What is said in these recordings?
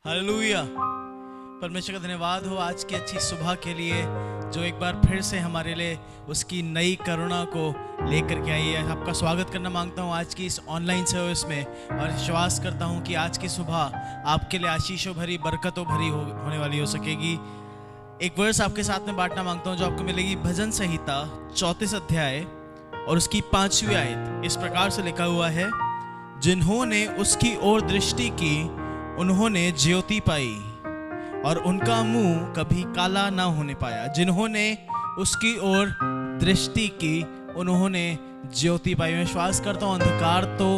Hallelujah. परमेश्वर का धन्यवाद हो आज की अच्छी सुबह के लिए, जो एक बार फिर से हमारे लिए उसकी नई करुणा को लेकर के आई है। आपका स्वागत करना मांगता हूँ आज की इस ऑनलाइन सर्विस में, और विश्वास करता हूँ कि आज की सुबह आपके लिए आशीषों भरी, बरकतों भरी होने वाली हो सकेगी। एक वर्स आपके साथ में बांटना मांगता हूँ जो आपको मिलेगी भजन संहिता 34 अध्याय और उसकी 5वीं आयत। इस प्रकार से लिखा हुआ है, जिन्होंने उसकी ओर दृष्टि की उन्होंने ज्योति पाई और उनका मुंह कभी काला ना होने पाया। जिन्होंने उसकी ओर दृष्टि की उन्होंने ज्योति पाई। मैं विश्वास करता हूँ अंधकार तो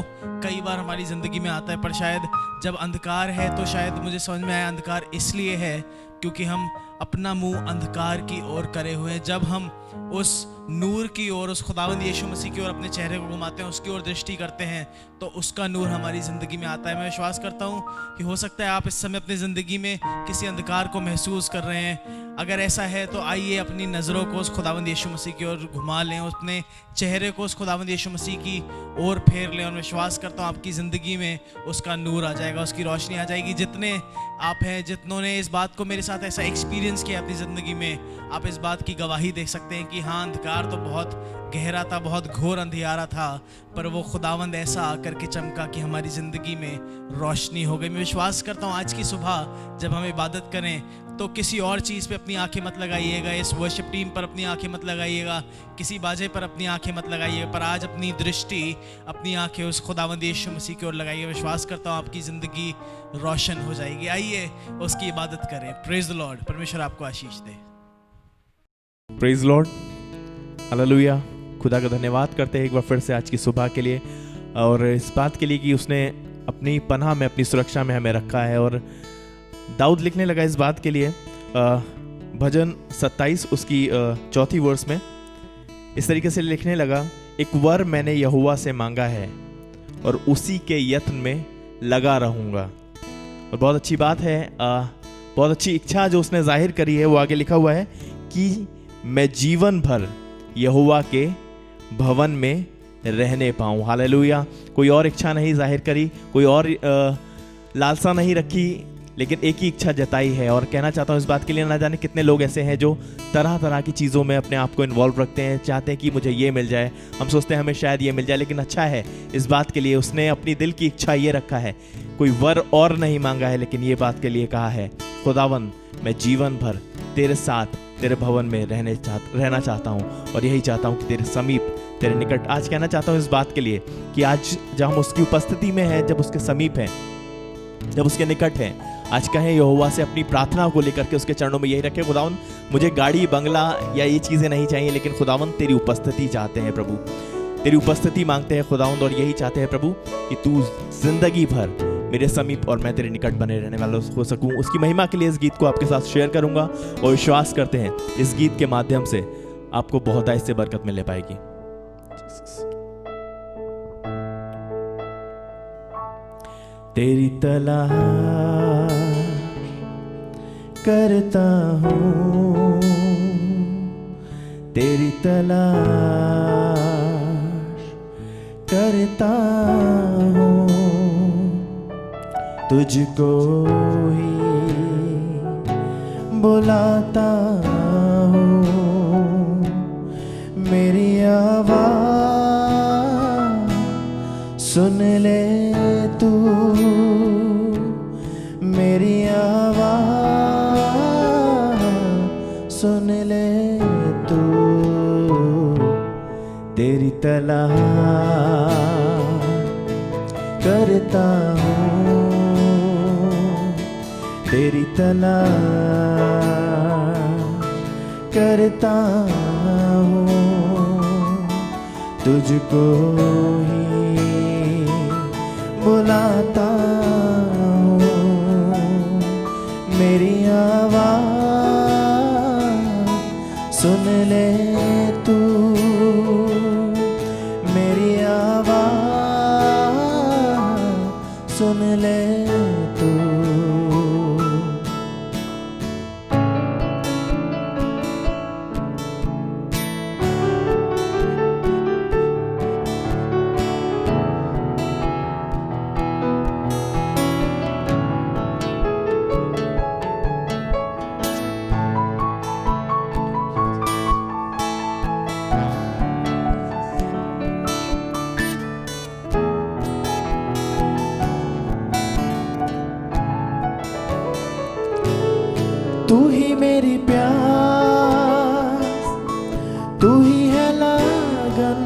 कई बार हमारी जिंदगी में आता है, पर शायद जब अंधकार है तो शायद मुझे समझ में आया अंधकार इसलिए है क्योंकि हम अपना मुंह अंधकार की ओर करे हुए हैं। जब हम उस नूर की ओर, उस खुदावंद यीशु मसीह की ओर अपने चेहरे को घुमाते हैं, उसकी ओर दृष्टि करते हैं, तो उसका नूर हमारी ज़िंदगी में आता है। मैं विश्वास करता हूँ कि हो सकता है आप इस समय अपनी ज़िंदगी में किसी अंधकार को महसूस कर रहे हैं। अगर ऐसा है तो आइए अपनी नज़रों को उस खुदावंद यीशु मसीह की ओर घुमा लें, अपने चेहरे को उस खुदावंद यीशु मसीह की ओर फेर लें, और विश्वास करता हूँ आपकी ज़िंदगी में उसका नूर आ जाएगा, उसकी रोशनी आ जाएगी। जितने आप हैं, जितनों ने इस बात को मेरे साथ ऐसा एक्सपीरियंस किया अपनी ज़िंदगी में, आप इस बात की गवाही दे सकते हैं कि हाँ, अंधकार तो बहुत गहरा था, बहुत घोर अंधियारा था, पर वो खुदावंद ऐसा आकर के चमका कि हमारी ज़िंदगी में रोशनी हो गई। मैं विश्वास करता हूँ आज की सुबह जब हम इबादत करें तो किसी और चीज़ पे अपनी आंखें मत लगाइएगा, इस वर्शिप टीम पर अपनी आंखें मत लगाइएगा, किसी बाजे पर अपनी आंखें मत लगाइएगा, पर आज अपनी दृष्टि, अपनी आंखें उस खुदावंद यीशु मसीह की ओर लगाइए। विश्वास करता हूँ आपकी ज़िंदगी रोशन हो जाएगी। आइए उसकी इबादत करें। Praise the lord. परमेश्वर आपको आशीष दे। Praise lord, hallelujah. खुदा का धन्यवाद करते हैं एक बार फिर से आज की सुबह के लिए, और इस बात के लिए कि उसने अपनी पनाह में, अपनी सुरक्षा में हमें रखा है। और दाऊद लिखने लगा इस बात के लिए भजन 27 उसकी 4 वर्स में इस तरीके से लिखने लगा, एक वर मैंने यहोवा से मांगा है और उसी के यत्न में लगा रहूँगा। और बहुत अच्छी बात है, बहुत अच्छी इच्छा जो उसने जाहिर करी है। वो आगे लिखा हुआ है कि मैं जीवन भर यहोवा के भवन में रहने पाऊँ। हालेलुया। कोई और इच्छा नहीं जाहिर करी, कोई और लालसा नहीं रखी, लेकिन एक ही इच्छा जताई है। और कहना चाहता हूँ इस बात के लिए, ना जाने कितने लोग ऐसे हैं जो तरह तरह की चीज़ों में अपने आप को इन्वॉल्व रखते हैं, चाहते हैं कि मुझे ये मिल जाए, हम सोचते हैं हमें शायद ये मिल जाए। लेकिन अच्छा है इस बात के लिए, उसने अपनी दिल की इच्छा ये रखा है, कोई वर और नहीं मांगा है, लेकिन ये बात के लिए कहा है, खुदावन मैं जीवन भर तेरे साथ, तेरे भवन में रहना चाहता हूँ, और यही चाहता हूँ कि तेरे समीप, तेरे निकट। आज कहना चाहता हूँ इस बात के लिए कि आज जब हम उसकी उपस्थिति में हैं, जब उसके समीप हैं, जब उसके निकट हैं, आज कहें यहोवा से अपनी प्रार्थना को लेकर के उसके चरणों में यही रखें, खुदावन मुझे गाड़ी, बंगला या ये चीज़ें नहीं चाहिए, लेकिन खुदावन तेरी उपस्थिति चाहते हैं प्रभु, तेरी उपस्थिति मांगते हैं खुदावन, और यही चाहते हैं प्रभु कि तू जिंदगी भर मेरे समीप और मैं तेरे निकट बने रहने वाला हो सकूं। उसकी महिमा के लिए इस गीत को आपके साथ शेयर करूंगा, और विश्वास करते हैं इस गीत के माध्यम से आपको बहुत ऐसे बरकत मिलने पाएगी। तेरी तलाश करता हूँ, तेरी तलाश करता हूँ, तुझको ही बुलाता हूँ, मेरी आवाज़ सुन ले तू, मेरी आवाज़ सुन ले तू, तेरी तलाश करता हूँ, तेरी तलाश करता हूँ, तुझको ही बुलाता हूँ, सुन ले तू मेरी आवाज़, सुन ले तू। तू ही मेरी प्यास, तू ही है लगन,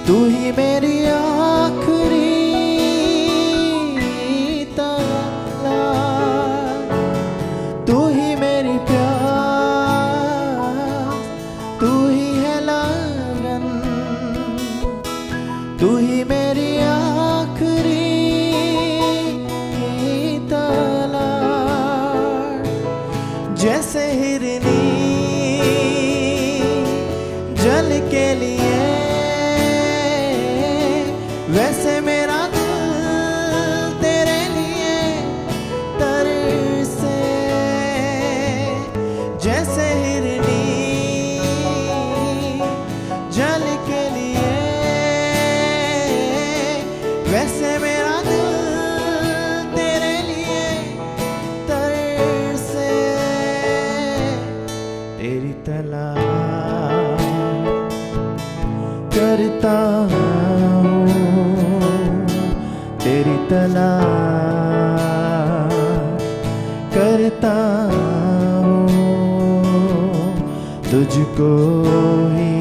तू ही मेरी आखिरी तलाश। तू ही मेरी प्यास, तू ही है लगन, तू ही मेरी आखिरी जैसे हिरनी जल के लिए, वैसे मेरा दिल तेरे लिए तरसे। जैसे हिरनी जल के लिए, वैसे मेरा दिल तेरे लिए तरसे। तेरी तलाश करता हूँ, तेरी तलाश करता हूँ, तुझको ही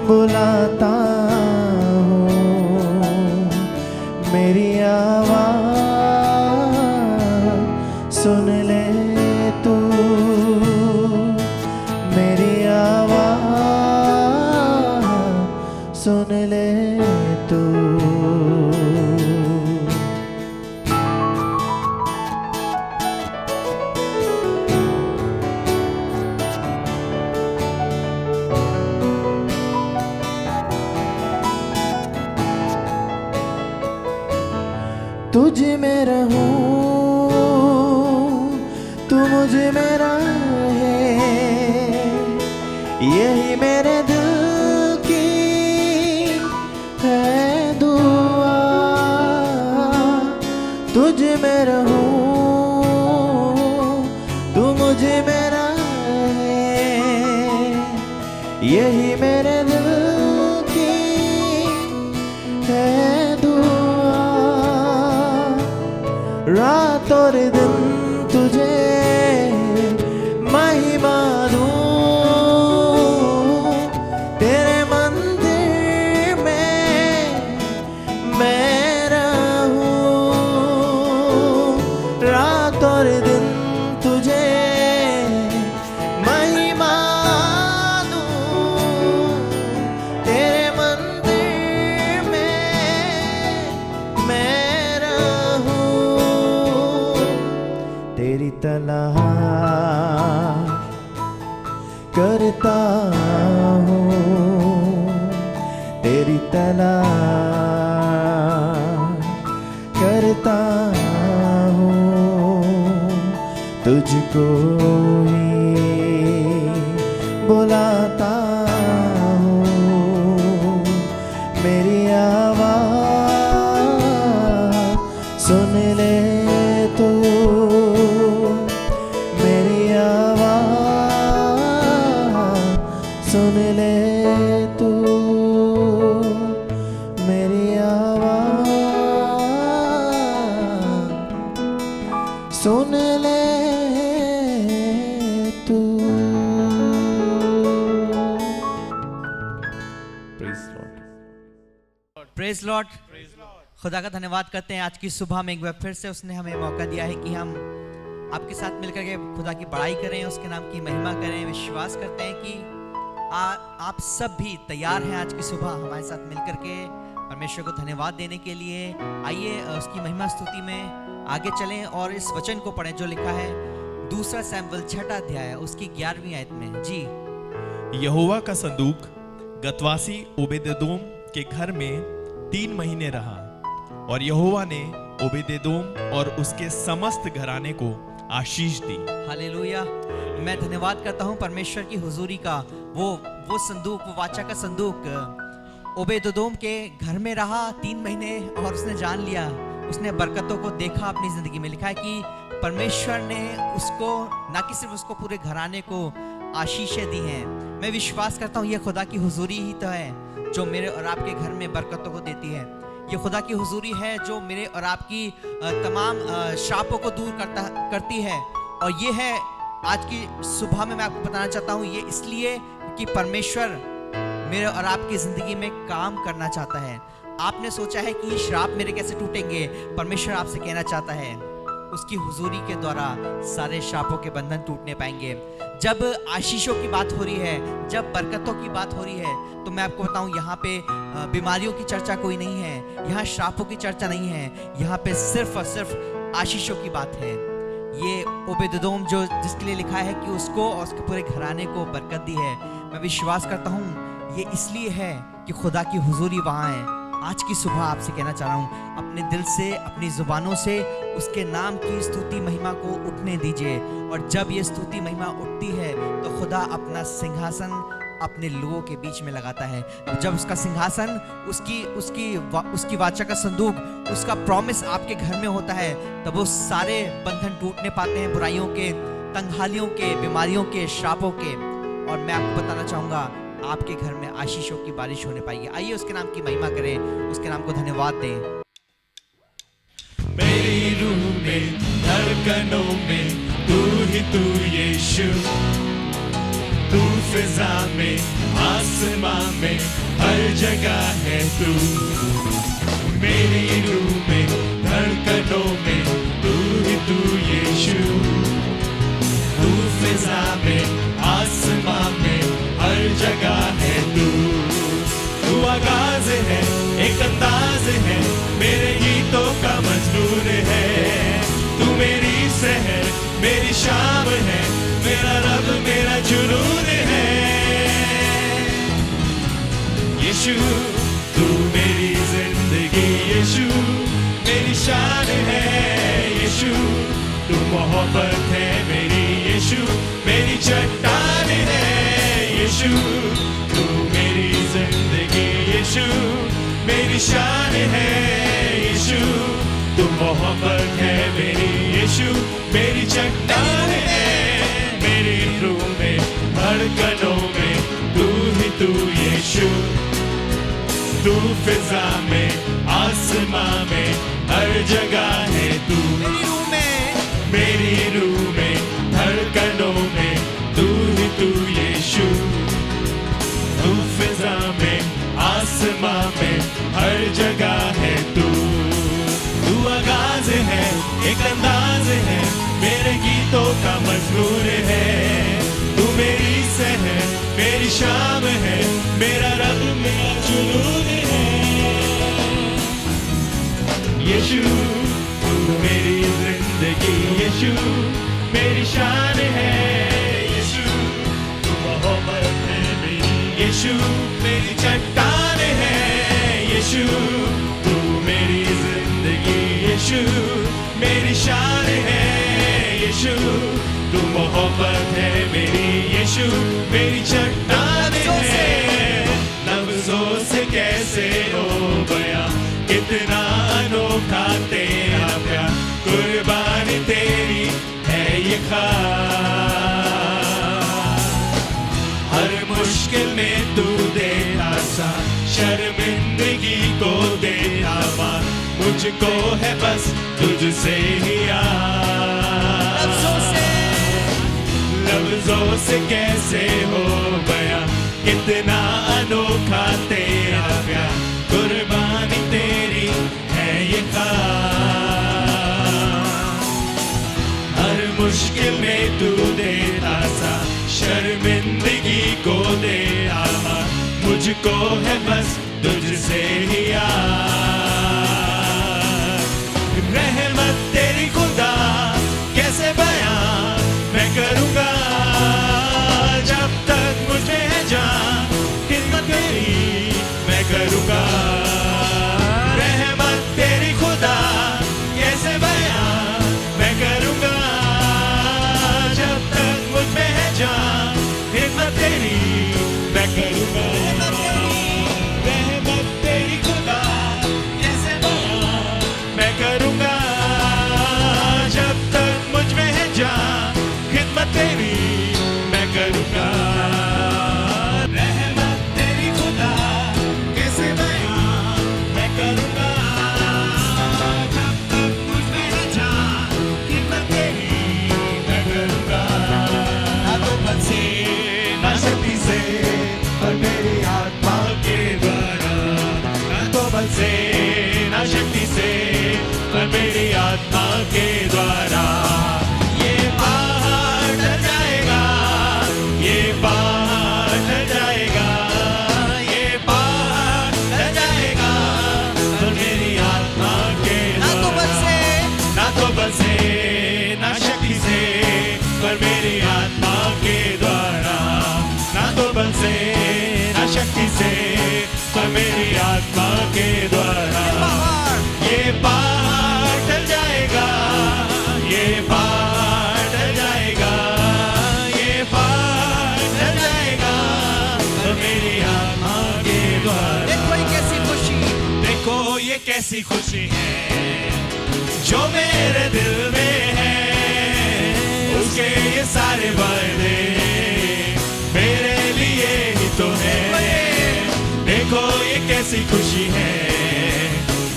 बुलाता हूँ। मेरी आवाज़ सुन ले तू, मेरी आवाज़ सुन ले तू। तुझ में रहूं, तू मुझ में रहे, यही मेरे दिल की है दुआ। तुझ में रहूं, तू मुझ में रहे, यही मेरे दिल की है दुआ। रात और दिन तुझे महिमा दूं, तेरे मंदिर में मैं रहूं। रात और दिन तुझे महिमा दूं, तेरे मंदिर में मैं रहूं। तेरी तलाश करता हूँ, तेरी तलाश करता हूँ, तुझको ही बुलाता हूँ। मेरी आवाज़ सुन ले तू, मेरी आवाज़ सुन ले तू, मेरी आवाज़ सुन ले तू। Praise Lord. खुदा का धन्यवाद करते हैं आज की सुबह में एक बार फिर से उसने हमें मौका दिया है कि हम आपके साथ मिलकर के खुदा की बड़ाई करें, उसके नाम की महिमा करें। विश्वास करते हैं कि आप सब भी तैयार हैं आज की सुबह हमारे साथ मिलकर के परमेश्वर को धन्यवाद देने के लिए। आइए उसकी महिमा स्तुति में आगे चलें और इस वचन को पढ़ें जो लिखा है दूसरा सैमुएल 6 अध्याय उसकी 11वीं आयत में। जी यहोवा का संदूक गतवासी ओबेदेदोम के घर में 3 महीने रहा, और यहोवा ने ओबेदेदोम और उसके समस्त घराने को आशीष दी। हालेलुया। मैं धन्यवाद करता हूँ परमेश्वर की हुजूरी का। वो संदूक, वो वाचा का संदूक ओबेदेदोम के घर में रहा 3 महीने, और उसने जान लिया, उसने बरकतों को देखा अपनी जिंदगी में। लिखा है कि परमेश्वर ने उसको, ना कि सिर्फ उसको, पूरे घराने को आशीषें दी हैं। मैं विश्वास करता हूँ ये खुदा की हुजूरी ही तो है जो मेरे और आपके घर में बरकतों को देती है। ये खुदा की हुजूरी है जो मेरे और आपकी तमाम श्रापों को दूर करती है। और ये है आज की सुबह में मैं आपको बताना चाहता हूँ, ये इसलिए कि परमेश्वर मेरे और आपकी जिंदगी में काम करना चाहता है। आपने सोचा है कि ये श्राप मेरे कैसे टूटेंगे? परमेश्वर आपसे कहना चाहता है उसकी हुजूरी के द्वारा सारे श्रापों के बंधन टूटने पाएंगे। जब आशीषों की बात हो रही है, जब बरकतों की बात हो रही है, तो मैं आपको बताऊं यहाँ पे बीमारियों की चर्चा कोई नहीं है, यहाँ श्रापों की चर्चा नहीं है, यहाँ पे सिर्फ और सिर्फ आशीषों की बात है। ये ओबेदेदोम जो जिसके लिए लिखा है कि उसको और उसके पूरे घराने को बरकत दी है, मैं विश्वास करता हूँ ये इसलिए है कि खुदा की हुजूरी वहाँ है। आज की सुबह आपसे कहना चाह रहा हूँ, अपने दिल से, अपनी जुबानों से उसके नाम की स्तुति महिमा को उठने दीजिए। और जब ये स्तुति महिमा उठती है तो खुदा अपना सिंहासन अपने लोगों के बीच में लगाता है। जब उसका सिंहासन, उसकी वाचा का संदूक, उसका प्रॉमिस आपके घर में होता है, तब वो सारे बंधन टूटने पाते हैं, बुराइयों के, तंगहालियों के, बीमारियों के, श्रापों के। और मैं आपको बताना चाहूँगा आपके घर में आशीषों की बारिश होने पाएगी। आइए उसके नाम की महिमा करें, उसके नाम को धन्यवाद दें। मेरी रूह में, धड़कनों में तू ही तू यीशु, तू फिजा में, आसमां में, हर जगह है तू। मेरी रूह में, धड़कनों में तू ही तू यीशु, तू फिजा में, आसमां में, हर जगह है तू। तू आगाज है, एक अंदाज है, मेरे गीतों का मजनून है। तू मेरी सहर, मेरी शाम है, मेरा रब, मेरा जुनून है। यीशु तू मेरी जिंदगी, यीशु मेरी शान है। यीशु तू मोहब्बत है मेरी, यीशु मेरी चट्टान है। यीशु तू मेरी जिंदगी, यीशु मेरी शान है। यीशु तू मोहब्बत है मेरी, यीशु मेरी चट्टान है। मेरी रूह में, धड़कनों में तू ही तू यीशु, तू फिजा में, आसमां में, हर जगह है तू। मेरी रूह में, मेरी रूह में, धड़कनों में तू ही तू यीशु, तू फिजा में, आसमां में, हर जगह है तू। तू आगाज है, एक अंदाज है, मेरे गीतों का मजनून है। तू मेरी सहर, मेरी शाम है, मेरा रब, मेरा जुनून है। यीशु तू मेरी जिंदगी, यीशु मेरी शान है। यीशु तू मोहब्बत है मेरी, यीशु मेरी चट्टान है। यीशु तू मेरी जिंदगी, यीशु मेरी शान है। यीशु तू मोहब्बत है मेरी, यीशु मेरी चट्टान है। लफ्जों से कैसे हो गया कितना अनोखा तेरा प्यार, कुर्बानी तेरी है ये खास। हर मुश्किल में तू देता सा, शर्मिंदगी को देता मार, मुझको है बस तुझसे ही यार। लफ्जों से कैसे हो गया कितना अनोखा तेरा प्यार, कुर्बानी तेरी है ये खास। हर मुश्किल में तू देता सा, शर्मिंदगी को दे आमा, मुझको है बस तुझसे ही यार। रहमत तेरी खुदा कैसे बयां के द्वारा ये पहाड़ ढल जाएगा, ये पहाड़ ढल जाएगा, ये पहाड़ ढल जाएगा। पर मेरी आत्मा के ना तो बल से, ना तो बल से ना शक्ति से, पर मेरी आत्मा के द्वारा। ना तो बल से ना शक्ति से, पर मेरी आत्मा के द्वारा ये पहाड़ ढल जाएगा, ये पहाड़ ढल जाएगा, ये पहाड़ ढल जाएगा। पर मेरी आत्मा के द्वारा। देखो ये कैसी खुशी, देखो ये कैसी खुशी है जो मेरे दिल में है, उसके ये सारे वादे मेरे लिए ही तो है। देखो ये कैसी खुशी है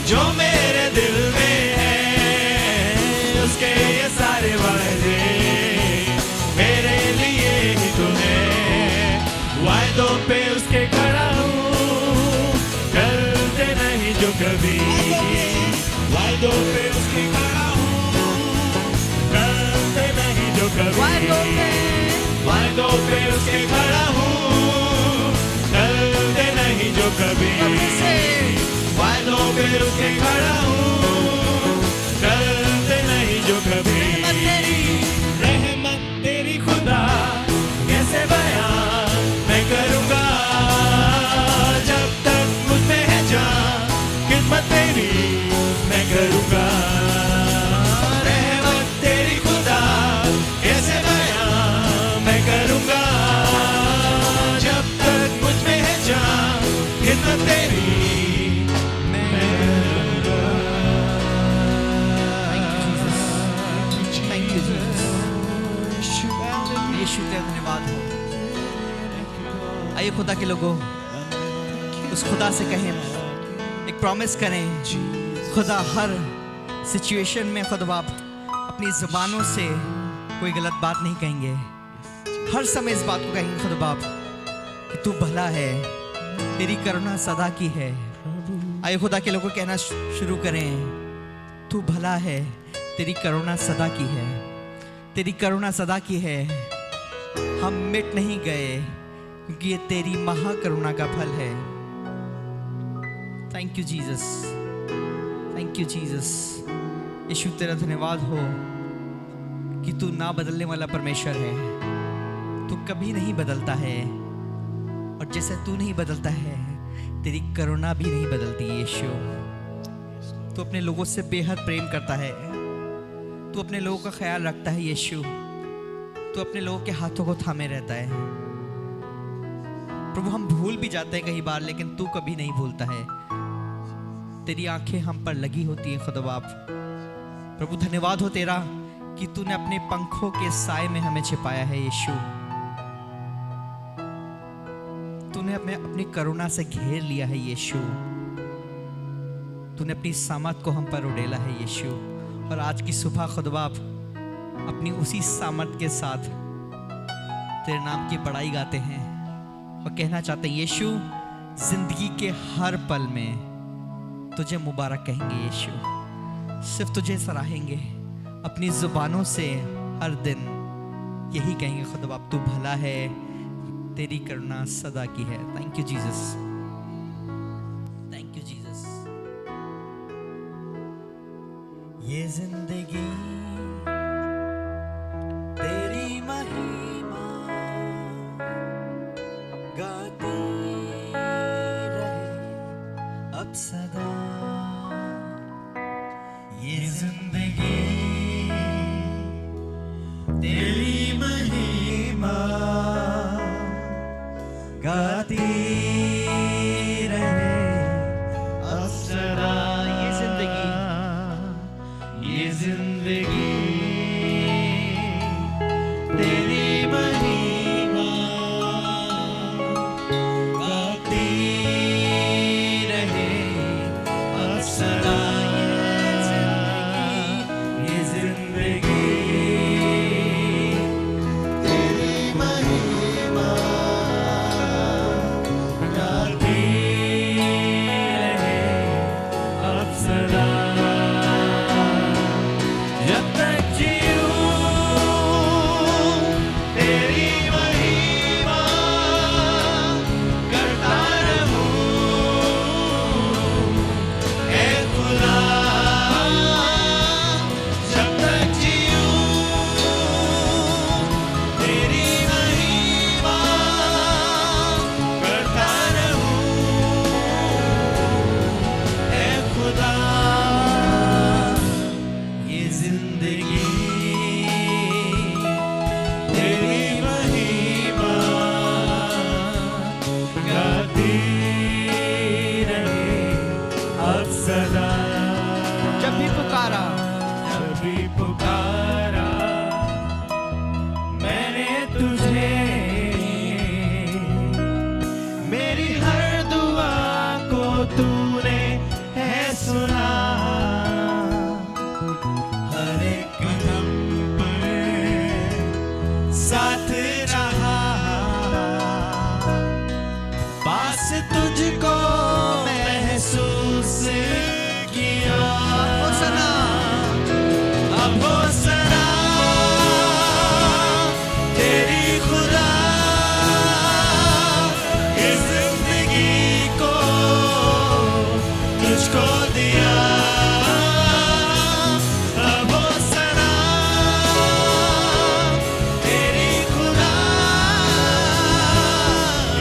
जो मेरे दिल में है, उसके ये सारे वादे मेरे लिए ही तो है। वायदों पे उसके खड़ा हूँ, डरते नहीं जो कभी। वायदों पे उसके खड़ा हूँ, डरते नहीं जो कभी। वायदों पे उसके खड़ा हूँ, डरते नहीं जो कभी। वायदों पे उसके खड़ा हूँ, डरते नहीं जो कभी। रहमत तेरी खुदा कैसे बयां मैं करूँगा, जब तक मुझ में है जान खिदमत तेरी मैं करूँगा। रहमत तेरी खुदा कैसे बयां मैं करूँगा, जब तक मुझ में है जान खिदमत तेरी मैं करूँगा। थैंक यू जीसस, यीशु तेरा धन्यवाद हो। आइए खुदा के लोगों, उस खुदा से कहें, एक प्रॉमिस करें, खुदा हर सिचुएशन में खुदा बाप अपनी ज़ुबानों से कोई गलत बात नहीं कहेंगे। हर समय इस बात को कहेंगे खुदा बाप कि तू भला है, तेरी करुणा सदा की है। आइए खुदा के लोगों कहना शुरू करें, तू भला है, तेरी करुणा सदा की है, तेरी करुणा सदा की है। हम मिट नहीं गए क्योंकि ये तेरी महाकरुणा का फल है। Thank you Jesus, thank you Jesus. यीशु तेरा धन्यवाद हो कि तू ना बदलने वाला परमेश्वर है। तू कभी नहीं बदलता है, और जैसे तू नहीं बदलता है तेरी करुणा भी नहीं बदलती। यीशु तू अपने लोगों से बेहद प्रेम करता है, तू अपने लोगों का ख्याल रखता है। यीशु तू अपने लोगों के हाथों को थामे रहता है। प्रभु हम भूल भी जाते हैं कई बार, लेकिन तू कभी नहीं भूलता है। तेरी आंखें हम पर लगी होती हैं खुदा बाप। प्रभु धन्यवाद हो तेरा कि तूने अपने पंखों के साए में हमें छिपाया है। यीशु तूने अपनी करुणा से घेर लिया है। यीशु तूने अपनी सामर्थ को हम पर उड़ेला है। यीशु और आज की सुबह खुदा बाप अपनी उसी सामर्थ के साथ तेरे नाम की बड़ाई गाते हैं और कहना चाहते हैं, यीशु जिंदगी के हर पल में तुझे मुबारक कहेंगे। यीशु सिर्फ तुझे सराहेंगे, अपनी जुबानों से हर दिन यही कहेंगे, खुदा बाप तू भला है, तेरी करुणा सदा की है। Thank you Jesus, thank you Jesus. ये जिंदगी तेरी महिमा गाती रहे अब सदा। ये जिंदगी तेरी महिमा गाती रहे अब सदा। ये जिंदगी तेरी महिमा गाती रहे अब सदा। ये जिंदगी तेरी महिमा गाती रहे अब सदा। भी पुकारा, जब भी पुकारा मैंने तुझे, मेरी हर दुआ को तूने है सुना, हर एक कदम पर साथ रहा, पास तुझको महसूस किया। होसना, अब होसना तेरी खुदा, इस जिंदगी को तुझको दिया। अब होसना तेरी खुदा,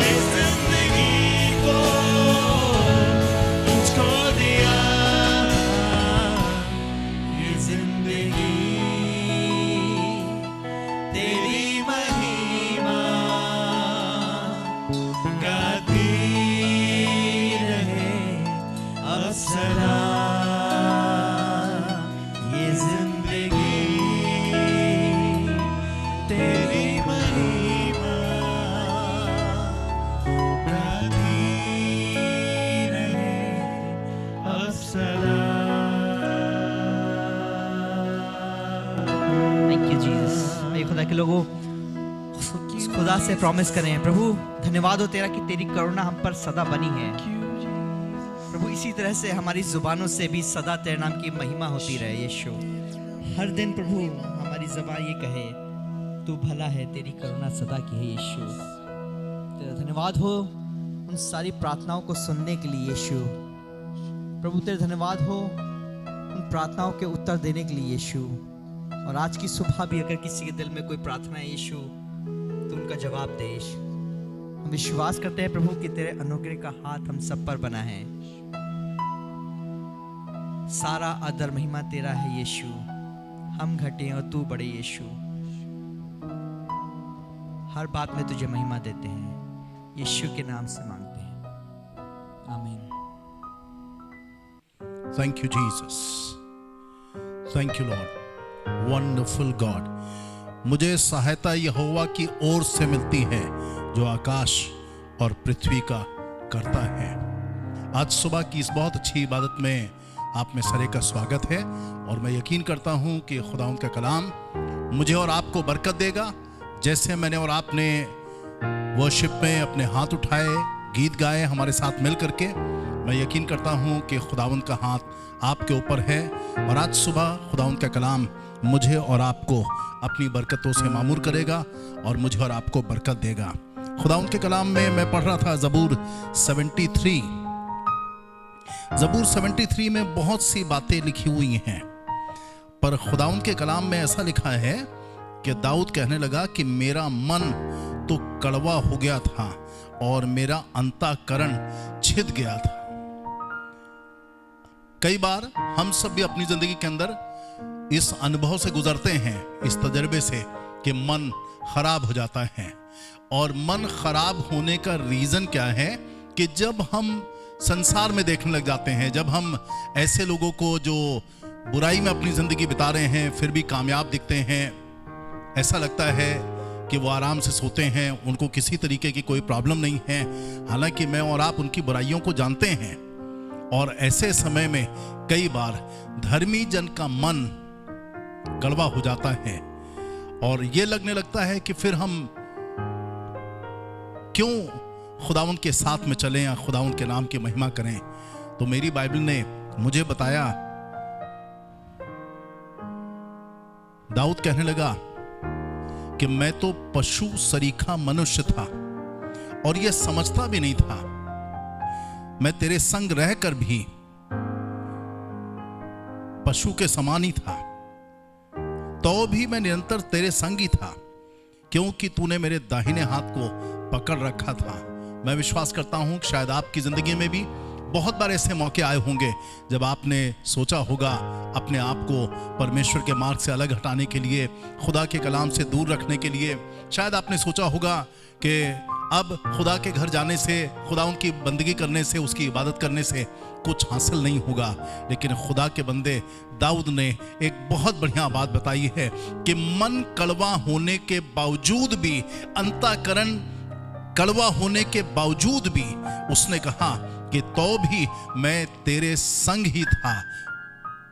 इस जिंदगी को तुझको दिया। ये जिंदगी तेरी महिमा गाती रहे अब सदा। ये जिंदगी तेरी महिमा गाती रहे अब सदा। Thank you Jesus. मेरे खुदा के लोगों, खुदा से प्रॉमिस करें, प्रभु धन्यवाद हो तेरा कि तेरी करुणा हम पर सदा बनी है। प्रभु इसी तरह से हमारी जुबानों से भी सदा तेरे नाम की महिमा होती रहे यीशु। हर दिन प्रभु हमारी जुबान ये कहे तू भला है, तेरी करुणा सदा की है यीशु। तेरा धन्यवाद हो उन सारी प्रार्थनाओं को सुनने के लिए यीशु। प्रभु तेरा धन्यवाद हो उन प्रार्थनाओं के उत्तर देने के लिए यीशु। और आज की सुबह भी अगर किसी के दिल में कोई प्रार्थना है यीशु, तो उनका जवाब दे यीशु। हम विश्वास करते हैं प्रभु कि तेरे अनुग्रह का हाथ हम सब पर बना है। सारा आदर महिमा तेरा है यीशु। हम घटे और तू बड़े यीशु। हर बात में तुझे महिमा देते हैं, यीशु के नाम से मांगते हैं, आमीन। Thank you, Jesus. Thank you, Lord. Wonderful God. मुझे सहायता यहोवा की ओर से मिलती है जो आकाश और पृथ्वी का करता है। आज सुबह की इस बहुत अच्छी इबादत में आप में सारे का स्वागत है और मैं यकीन करता हूँ कि खुदावंद का कलाम मुझे और आपको बरकत देगा। जैसे मैंने और आपने वर्शिप में अपने हाथ उठाए, गीत गाए हमारे साथ मिल करके, मैं यकीन करता हूँ कि खुदावंद का हाथ आपके ऊपर है और आज सुबह खुदावंद का कलाम मुझे और आपको अपनी बरकतों से मामूर करेगा और मुझे और आपको बरकत देगा। खुदावंद के कलाम में मैं पढ़ रहा था ज़बूर 73। ज़बूर 73 में बहुत सी बातें लिखी हुई हैं, पर खुदावंद के कलाम में ऐसा लिखा है कि दाऊद कहने लगा कि मेरा मन तो कड़वा हो गया था और मेरा अंतःकरण छिद गया था। कई बार हम सब भी अपनी जिंदगी के अंदर इस अनुभव से गुजरते हैं, इस तजर्बे से कि मन खराब हो जाता है। और मन खराब होने का रीजन क्या है कि जब हम संसार में देखने लग जाते हैं, जब हम ऐसे लोगों को जो बुराई में अपनी जिंदगी बिता रहे हैं फिर भी कामयाब दिखते हैं, ऐसा लगता है कि वो आराम से सोते हैं, उनको किसी तरीके की कोई प्रॉब्लम नहीं है। हालांकि मैं और आप उनकी बुराइयों को जानते हैं। और ऐसे समय में कई बार धर्मी जन का मन कड़वा हो जाता है और ये लगने लगता है कि फिर हम क्यों खुदावंद के साथ में चलें या खुदावंद के नाम की महिमा करें। तो मेरी बाइबल ने मुझे बताया, दाऊद कहने लगा कि मैं तो पशु सरीखा मनुष्य था और यह समझता भी नहीं था। मैं तेरे संग रहकर भी पशु के समान ही था, तो भी मैं निरंतर तेरे संग ही था, क्योंकि तूने मेरे दाहिने हाथ को पकड़ रखा था। मैं विश्वास करता हूं कि शायद आपकी जिंदगी में भी बहुत बार ऐसे मौके आए होंगे जब आपने सोचा होगा अपने आप को परमेश्वर के मार्ग से अलग हटाने के लिए, खुदा के कलाम से दूर रखने के लिए। शायद आपने सोचा होगा कि अब खुदा के घर जाने से, खुदा उनकी बंदगी करने से, उसकी इबादत करने से कुछ हासिल नहीं होगा। लेकिन खुदा के बंदे दाऊद ने एक बहुत बढ़िया बात बताई है कि मन कड़वा होने के बावजूद भी, अंतःकरण कड़वा होने के बावजूद भी उसने कहा कि तो भी मैं तेरे संग ही था,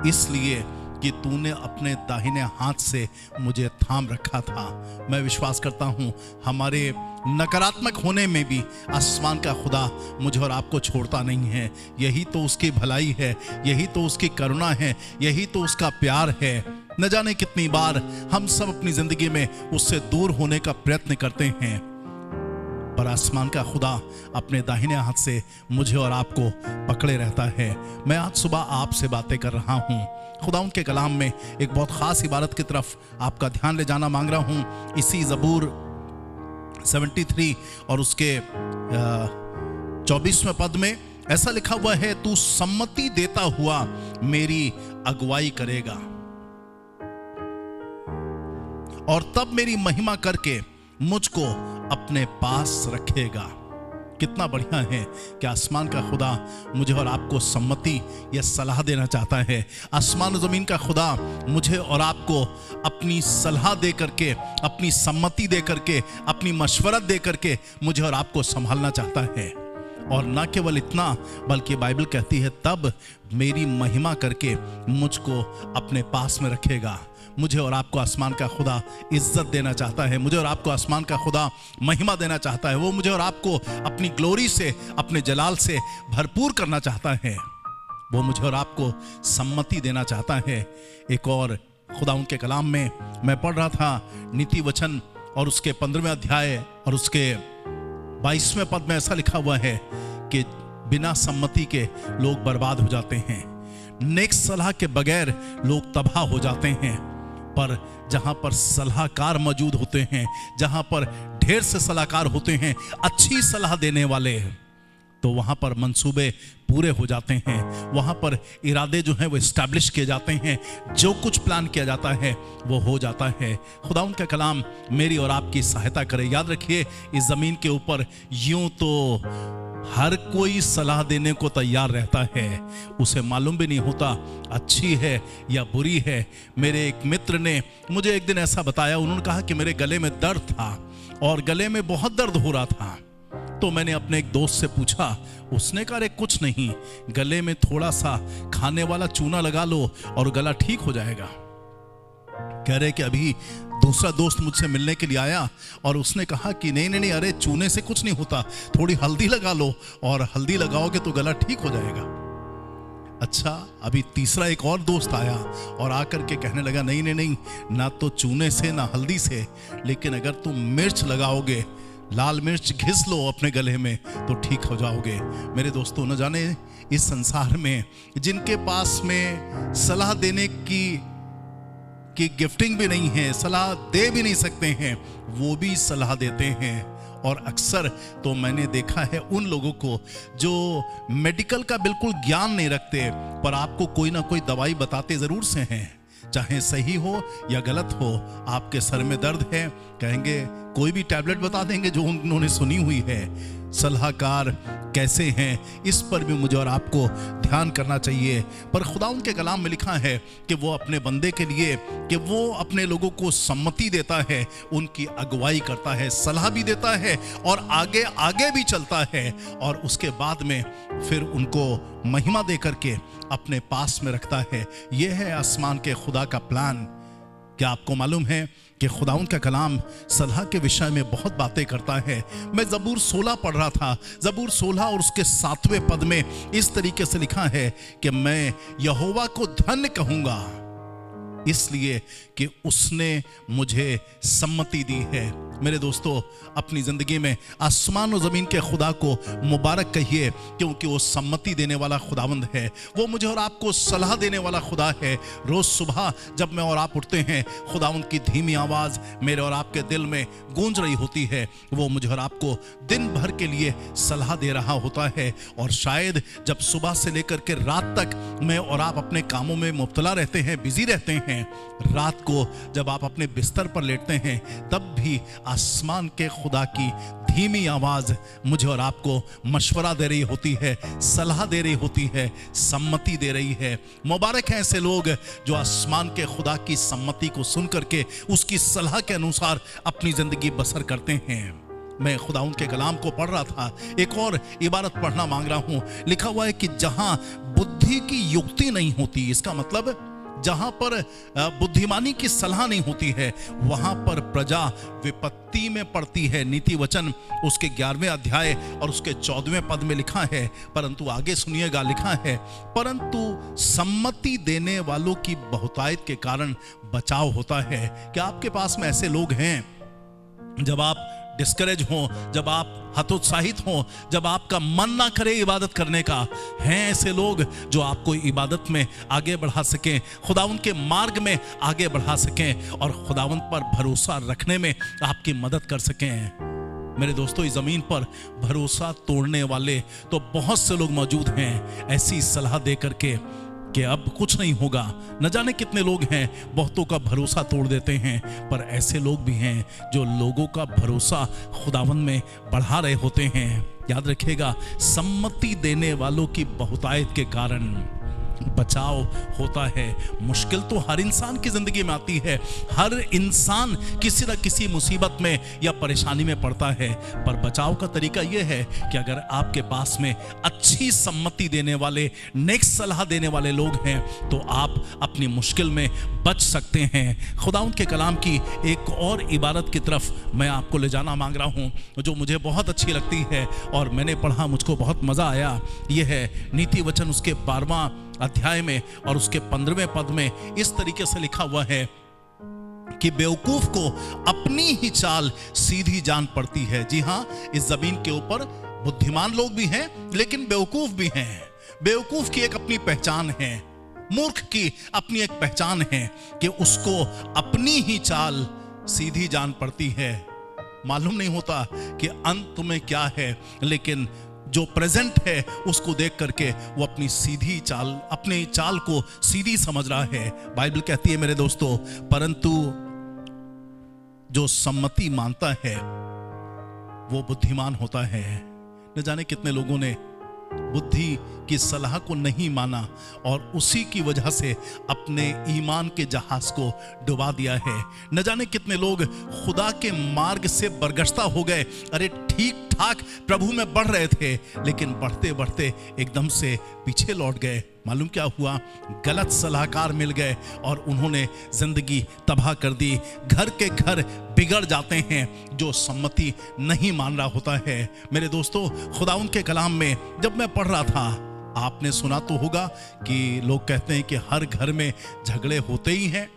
इसलिए कि तूने अपने दाहिने हाथ से मुझे थाम रखा था। मैं विश्वास करता हूं हमारे नकारात्मक होने में भी आसमान का खुदा मुझे और आपको छोड़ता नहीं है। यही तो उसकी भलाई है, यही तो उसकी करुणा है, यही तो उसका प्यार है। न जाने कितनी बार हम सब अपनी जिंदगी में उससे दूर होने का प्रयत्न करते हैं, पर आसमान का खुदा अपने दाहिने हाथ से मुझे और आपको पकड़े रहता है। मैं आज सुबह आपसे बातें कर रहा हूं। खुदा उनके कलाम में एक बहुत खास इबारत की तरफ आपका ध्यान ले जाना मांग रहा हूं। इसी ज़बूर 73 और उसके 24वें पद में ऐसा लिखा हुआ है, तू सम्मति देता हुआ मेरी अगुवाई करेगा और तब मेरी महिमा करके मुझको अपने पास रखेगा। कितना बढ़िया है कि आसमान का खुदा मुझे और आपको सम्मति या सलाह देना चाहता है। आसमान और ज़मीन का खुदा मुझे और आपको अपनी सलाह दे करके, अपनी सम्मति दे करके, अपनी मशवरत दे करके मुझे और आपको संभालना चाहता है। और ना केवल इतना, बल्कि बाइबल कहती है तब मेरी महिमा करके मुझको अपने पास में रखेगा। मुझे और आपको आसमान का खुदा इज्जत देना चाहता है, मुझे और आपको आसमान का खुदा महिमा देना चाहता है। वो मुझे और आपको अपनी ग्लोरी से, अपने जलाल से भरपूर करना चाहता है। वो मुझे और आपको सम्मति देना चाहता है। एक और खुदा उनके कलाम में मैं पढ़ रहा था, नीति वचन और उसके 15वें अध्याय और उसके 22वें पद में ऐसा लिखा हुआ है कि बिना सम्मति के लोग बर्बाद हो जाते हैं, नेक सलाह के बगैर लोग तबाह हो जाते हैं। पर जहां पर सलाहकार मौजूद होते हैं, जहां पर ढेर से सलाहकार होते हैं, अच्छी सलाह देने वाले, तो वहां पर मंसूबे पूरे हो जाते हैं, वहां पर इरादे जो हैं वो इस्टेब्लिश किए जाते हैं, जो कुछ प्लान किया जाता है वो हो जाता है। खुदा उनका कलाम मेरी और आपकी सहायता करे। याद रखिए, इस ज़मीन के ऊपर यूं तो हर कोई सलाह देने को तैयार रहता है, उसे मालूम भी नहीं होता अच्छी है या बुरी है। मेरे एक मित्र ने मुझे एक दिन ऐसा बताया, उन्होंने कहा कि मेरे गले में दर्द था और गले में बहुत दर्द हो रहा था। तो मैंने अपने एक दोस्त से पूछा, उसने कहा अरे कुछ नहीं, गले में थोड़ा सा खाने वाला चूना लगा लो और गला ठीक हो जाएगा। कह रहे कि अभी दूसरा दोस्त मुझसे मिलने के लिए आया और उसने कहा कि नहीं नहीं नहीं, अरे चूने से कुछ नहीं होता, थोड़ी हल्दी लगा लो और हल्दी लगाओगे तो गला ठीक हो जाएगा। अच्छा, अभी तीसरा एक और दोस्त आया और आकर के कहने लगा नहीं नहीं नहीं, ना तो चूने से ना हल्दी से, लेकिन अगर तुम मिर्च लगाओगे, लाल मिर्च घिस लो अपने गले में तो ठीक हो जाओगे। मेरे दोस्तों, न जाने इस संसार में जिनके पास में सलाह देने की गिफ्टिंग भी नहीं है, सलाह दे भी नहीं सकते हैं, वो भी सलाह देते हैं। और अक्सर तो मैंने देखा है उन लोगों को जो मेडिकल का बिल्कुल ज्ञान नहीं रखते, पर आपको कोई ना कोई दवाई बताते जरूर से हैं, चाहे सही हो या गलत हो। आपके सर में दर्द है, कहेंगे कोई भी टैबलेट बता देंगे जो उन्होंने सुनी हुई है। सलाहकार कैसे हैं, इस पर भी मुझे और आपको ध्यान करना चाहिए। पर खुदा उनके कलाम में लिखा है कि वो अपने बंदे के लिए, कि वो अपने लोगों को सम्मति देता है, उनकी अगुवाई करता है, सलाह भी देता है और आगे आगे भी चलता है, और उसके बाद में फिर उनको महिमा दे करके अपने पास में रखता है। यह है आसमान के खुदा का प्लान। क्या आपको मालूम है कि खुदाउन का कलाम सलाह के विषय में बहुत बातें करता है। मैं ज़बूर 16 पढ़ रहा था, ज़बूर 16 और उसके 7वें पद में इस तरीके से लिखा है कि मैं यहोवा को धन्य कहूँगा इसलिए कि उसने मुझे सम्मति दी है। मेरे दोस्तों, अपनी ज़िंदगी में आसमान और ज़मीन के खुदा को मुबारक कहिए, क्योंकि वो सम्मति देने वाला खुदावंद है। वो मुझे और आपको सलाह देने वाला खुदा है। रोज़ सुबह जब मैं और आप उठते हैं, खुदावंद की धीमी आवाज़ मेरे और आपके दिल में गूंज रही होती है। वो मुझे और आपको दिन भर के लिए सलाह दे रहा होता है। और शायद जब सुबह से लेकर के रात तक मैं और आप अपने कामों में मुब्तला रहते हैं, बिजी रहते हैं, हैं, रात को जब आप अपने बिस्तर पर लेटते हैं, तब भी आसमान के खुदा की धीमी आवाज मुझे और आपको मशवरा दे रही होती है, सलाह दे रही होती है, सम्मति दे रही है। मुबारक हैं ऐसे लोग जो आसमान के खुदा की सम्मति को सुन करके उसकी सलाह के अनुसार अपनी जिंदगी बसर करते हैं। मैं खुदाउन के कलाम को पढ़ रहा था, एक और इबारत पढ़ना मांग रहा हूं। लिखा हुआ है कि जहां बुद्धि की युक्ति नहीं होती, इसका मतलब जहां पर बुद्धिमानी की सलाह नहीं होती है, वहां पर प्रजा विपत्ति में पड़ती है। नीति वचन उसके 11वें अध्याय और उसके 14वें पद में लिखा है, परंतु आगे सुनिएगा, लिखा है परंतु सम्मति देने वालों की बहुतायत के कारण बचाव होता है। क्या आपके पास में ऐसे लोग हैं जब आप डिस्करेज हो, जब आप हतोत्साहित हो, जब आपका मन ना करे इबादत करने का, हैं ऐसे लोग जो आपको इबादत में आगे बढ़ा सकें, खुदावन के मार्ग में आगे बढ़ा सकें और खुदावन पर भरोसा रखने में आपकी मदद कर सकें। मेरे दोस्तों, इस जमीन पर भरोसा तोड़ने वाले तो बहुत से लोग मौजूद हैं, ऐसी सलाह दे करके कि अब कुछ नहीं होगा। न जाने कितने लोग हैं बहुतों का भरोसा तोड़ देते हैं, पर ऐसे लोग भी हैं जो लोगों का भरोसा खुदावन में बढ़ा रहे होते हैं। याद रखिएगा, सम्मति देने वालों की बहुतायत के कारण बचाव होता है। मुश्किल तो हर इंसान की जिंदगी में आती है, हर इंसान किसी न किसी मुसीबत में या परेशानी में पड़ता है, पर बचाव का तरीका यह है कि अगर आपके पास में अच्छी सम्मति देने वाले, नेक्स्ट सलाह देने वाले लोग हैं, तो आप अपनी मुश्किल में बच सकते हैं। खुदाउन के कलाम की एक और इबारत की तरफ मैं आपको ले जाना मांग रहा हूं, जो मुझे बहुत अच्छी लगती है और मैंने पढ़ा, मुझको बहुत मजा आया। यह है नीति वचन उसके 12वां अध्याय में और उसके 15वें पद में इस तरीके से लिखा हुआ है कि बेवकूफ को अपनी ही चाल सीधी जान पड़ती है। जी हां, इस जमीन के ऊपर बुद्धिमान लोग भी हैं, लेकिन बेवकूफ भी हैं। बेवकूफ की एक अपनी पहचान है, मूर्ख की अपनी एक पहचान है कि उसको अपनी ही चाल सीधी जान पड़ती है। मालूम नहीं होता कि अंत में क्या है, लेकिन जो प्रेजेंट है उसको देख करके वो अपनी सीधी चाल, अपनी चाल को सीधी समझ रहा है। बाइबल कहती है मेरे दोस्तों, परंतु जो सम्मति मानता है वो बुद्धिमान होता है। न जाने कितने लोगों ने बुद्धि की सलाह को नहीं माना और उसी की वजह से अपने ईमान के जहाज को डुबा दिया है। न जाने कितने लोग खुदा के मार्ग से बरगश्ता हो गए। अरे ठीक ठाक प्रभु में बढ़ रहे थे, लेकिन बढ़ते बढ़ते एकदम से पीछे लौट गए। मालूम क्या हुआ? गलत सलाहकार मिल गए और उन्होंने जिंदगी तबाह कर दी। घर के घर बिगड़ जाते हैं जो सम्मति नहीं मान रहा होता है। मेरे दोस्तों, खुदाउन के कलाम में जब मैं पढ़ रहा था, आपने सुना तो होगा कि लोग कहते हैं कि हर घर में झगड़े होते ही हैं।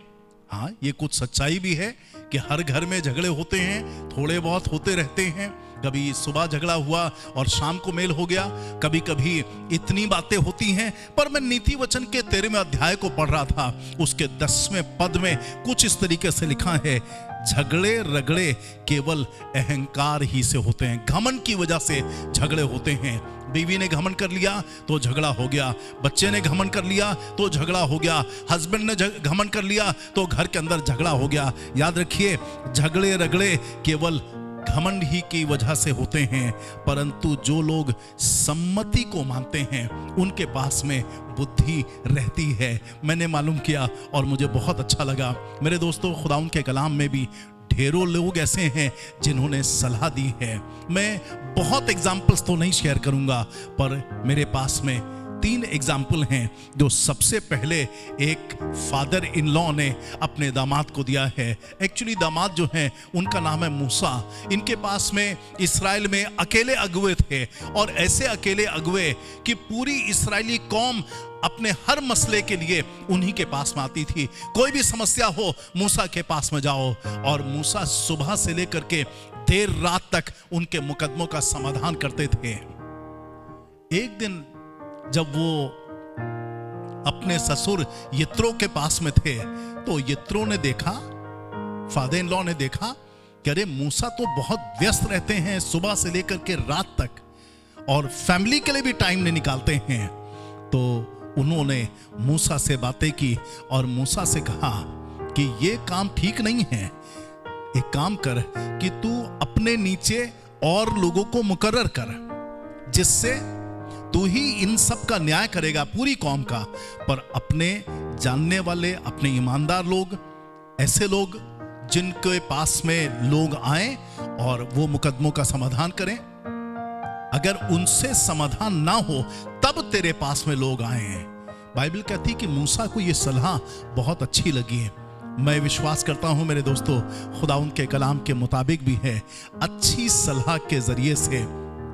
हाँ, ये कुछ सच्चाई भी है कि हर घर में झगड़े होते हैं, थोड़े बहुत होते रहते हैं। कभी सुबह झगड़ा हुआ और शाम को मेल हो गया, कभी कभी इतनी बातें होती हैं। पर मैं नीति वचन के 13वें अध्याय को पढ़ रहा था, उसके 10वें पद में कुछ इस तरीके से लिखा है, झगड़े रगड़े केवल अहंकार ही से होते हैं। घमंड की वजह से झगड़े होते हैं। बीवी ने घमंड कर लिया तो झगड़ा हो गया, बच्चे ने घमंड कर लिया तो झगड़ा हो गया, हस्बैंड ने घमंड कर लिया तो घर के अंदर झगड़ा हो गया। याद रखिए, झगड़े रगड़े केवल घमंड ही की वजह से होते हैं, परंतु जो लोग सम्मति को मानते हैं उनके पास में बुद्धि रहती है। मैंने मालूम किया और मुझे बहुत अच्छा लगा। मेरे दोस्तों, खुदाउन के कलाम में भी ढेरों लोग ऐसे हैं जिन्होंने सलाह दी है। मैं बहुत एग्जाम्पल्स तो नहीं शेयर करूंगा, पर मेरे पास में 3 एग्जाम्पल हैं जो सबसे पहले एक फादर इन लॉ ने अपने दामाद को दिया है। एक्चुअली दामाद जो हैं उनका नाम है मूसा। इनके पास में इस्राएल में अकेले अगुए थे और ऐसे अकेले अगुए कि पूरी इस्राएली कौम अपने हर मसले के लिए उन्हीं के पास में आती थी। कोई भी समस्या हो, मूसा के पास में जाओ, और मूसा सुबह से लेकर के देर रात तक उनके मुकदमों का समाधान करते थे। एक दिन जब वो अपने ससुर यित्रो के पास में थे, तो यित्रो ने देखा, फादर इन लॉ ने देखा कि अरे मूसा तो बहुत व्यस्त रहते हैं सुबह से लेकर के रात तक और फैमिली के लिए भी टाइम नहीं निकालते हैं। तो उन्होंने मूसा से बातें की और मूसा से कहा कि ये काम ठीक नहीं है, एक काम कर कि तू अपने नीचे और लोगों को मुकर्रर कर, जिससे तू ही इन सब का न्याय करेगा, पूरी कौम का। पर अपने जानने वाले, अपने ईमानदार लोग, ऐसे लोग जिनके पास में लोग आए और वो मुकदमों का समाधान करें, अगर उनसे समाधान ना हो तब तेरे पास में लोग आए हैं। बाइबल कहती है कि मूसा को ये सलाह बहुत अच्छी लगी है। मैं विश्वास करता हूं मेरे दोस्तों, खुदा उनके कलाम के मुताबिक भी है। अच्छी सलाह के जरिए से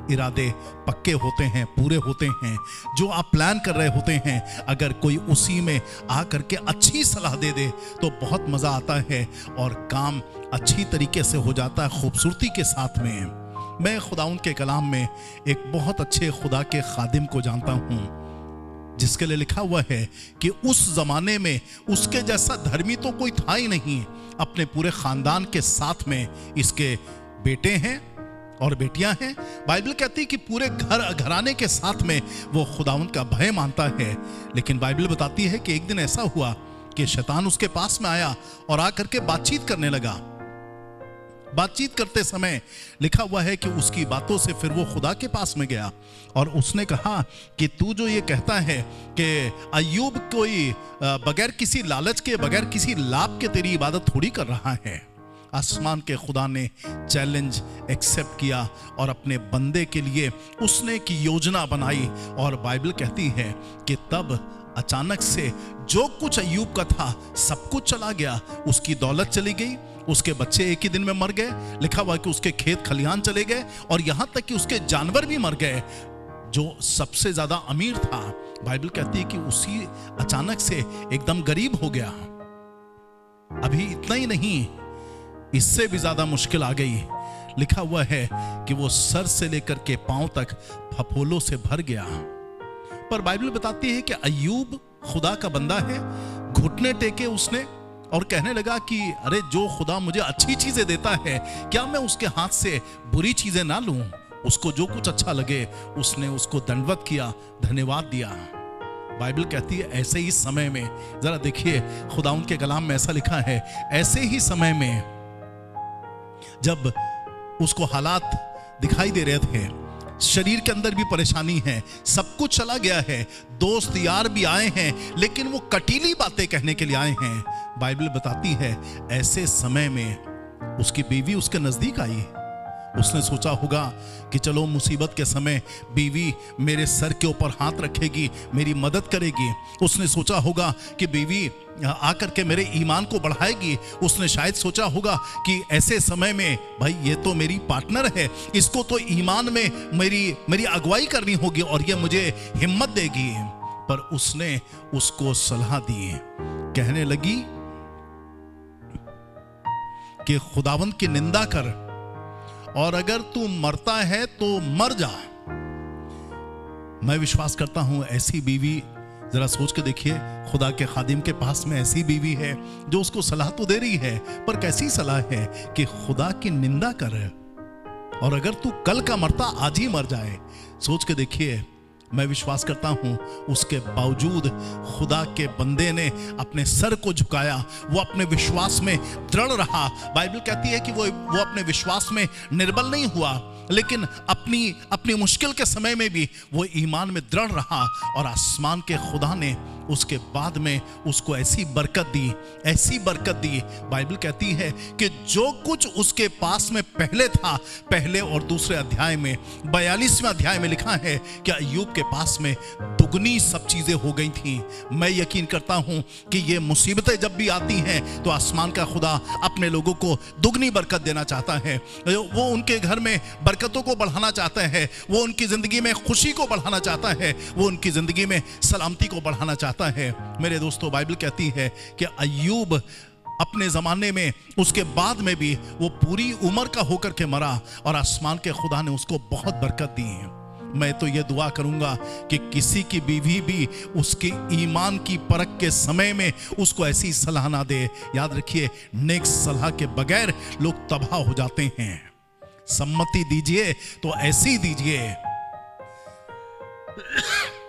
इरादे पक्के होते हैं, पूरे होते हैं। जो आप प्लान कर रहे होते हैं, अगर कोई उसी में आ करके अच्छी सलाह दे दे तो बहुत मज़ा आता है और काम अच्छी तरीके से हो जाता है, खूबसूरती के साथ में। मैं खुदाउन के कलाम में एक बहुत अच्छे खुदा के खादिम को जानता हूँ, जिसके लिए लिखा हुआ है कि उस जमाने में उसके जैसा धर्मी तो कोई था ही नहीं। अपने पूरे खानदान के साथ में इसके बेटे हैं और बेटियां हैं। बाइबल कहती है कि पूरे घराने के साथ में वो खुदावन का भय मानता है। लेकिन बाइबल बताती है कि एक दिन ऐसा हुआ कि शैतान उसके पास में आया और आकर के बातचीत करने लगा। बातचीत करते समय लिखा हुआ है कि उसकी बातों से फिर वो खुदा के पास में गया और उसने कहा कि तू जो ये कहता है कि अय्यूब कोई बगैर किसी लालच के, बगैर किसी लाभ के तेरी इबादत थोड़ी कर रहा है। आसमान के खुदा ने चैलेंज एक्सेप्ट किया और अपने बंदे के लिए उसने एक योजना बनाई। और बाइबल कहती है कि तब अचानक से जो कुछ अय्यूब का था सब कुछ चला गया। उसकी दौलत चली गई, उसके बच्चे एक ही दिन में मर गए। लिखा हुआ कि उसके खेत खलिहान चले गए और यहां तक कि उसके जानवर भी मर गए। जो सबसे ज्यादा अमीर था, बाइबल कहती है कि उसी अचानक से एकदम गरीब हो गया। अभी इतना ही नहीं, इससे भी ज्यादा मुश्किल आ गई। लिखा हुआ है कि वो सर से लेकर के पांव तक फफोलों से भर गया। पर बाइबल बताती है कि अय्यूब खुदा का बंदा है। घुटने टेके उसने और कहने लगा कि अरे जो खुदा मुझे अच्छी चीजें देता है, क्या मैं उसके हाथ से बुरी चीजें ना लूं। उसको जो कुछ अच्छा लगे उसने उसको दंडवत किया, धन्यवाद दिया। बाइबल कहती है ऐसे ही समय में, जरा देखिए खुदा उनके कलाम में ऐसा लिखा है, ऐसे ही समय में जब उसको हालात दिखाई दे रहे थे, शरीर के अंदर भी परेशानी है, सब कुछ चला गया है, दोस्त यार भी आए हैं, लेकिन वो कटीली बातें कहने के लिए आए हैं। बाइबल बताती है ऐसे समय में उसकी बीवी उसके नजदीक आई। उसने सोचा होगा कि चलो मुसीबत के समय बीवी मेरे सर के ऊपर हाथ रखेगी, मेरी मदद करेगी। उसने सोचा होगा कि बीवी आकर के मेरे ईमान को बढ़ाएगी। उसने शायद सोचा होगा कि ऐसे समय में भाई ये तो मेरी पार्टनर है, इसको तो ईमान में मेरी अगुवाई करनी होगी और ये मुझे हिम्मत देगी। पर उसने उसको सलाह दी, कहने लगी कि खुदावंद की निंदा कर और अगर तू मरता है तो मर जा। मैं विश्वास करता हूं ऐसी बीवी, जरा सोच के देखिए, खुदा के खादिम के पास में ऐसी बीवी है जो उसको सलाह तो दे रही है, पर कैसी सलाह है कि खुदा की निंदा कर और अगर तू कल का मरता आज ही मर जाए। सोच के देखिए, मैं विश्वास करता हूं उसके बावजूद खुदा के बंदे ने अपने सर को झुकाया, वो अपने विश्वास में दृढ़ रहा। बाइबल कहती है कि वो अपने विश्वास में निर्बल नहीं हुआ, लेकिन अपनी मुश्किल के समय में भी वो ईमान में दृढ़ रहा और आसमान के खुदा ने उसके बाद में उसको ऐसी बरकत दी। बाइबल कहती है कि जो कुछ उसके पास में पहले था, पहले और दूसरे अध्याय में 42वें अध्याय में लिखा है कि अय्यूब के पास में दुगनी सब चीजें हो गई थी। मैं यकीन करता हूं कि ये मुसीबतें जब भी आती हैं तो आसमान का खुदा अपने लोगों को दुगनी बरकत देना चाहता है। वो उनके घर में बरकतों को बढ़ाना चाहता है, वो उनकी जिंदगी में खुशी को बढ़ाना चाहता है, वो उनकी जिंदगी में सलामती को बढ़ाना चाहता है। मेरे दोस्तों, बाइबल कहती है कि अय्यूब अपने जमाने में, उसके बाद में भी वो पूरी उम्र का होकर के मरा और आसमान के खुदा ने उसको बहुत बरकत दी है। मैं तो ये दुआ करूंगा कि किसी की बीवी भी उसके ईमान की परख के समय में उसको ऐसी सलाह ना दे। याद रखिए, नेक सलाह के बगैर लोग तबाह हो जाते हैं। सम्मति दीजिए तो ऐसी दीजिए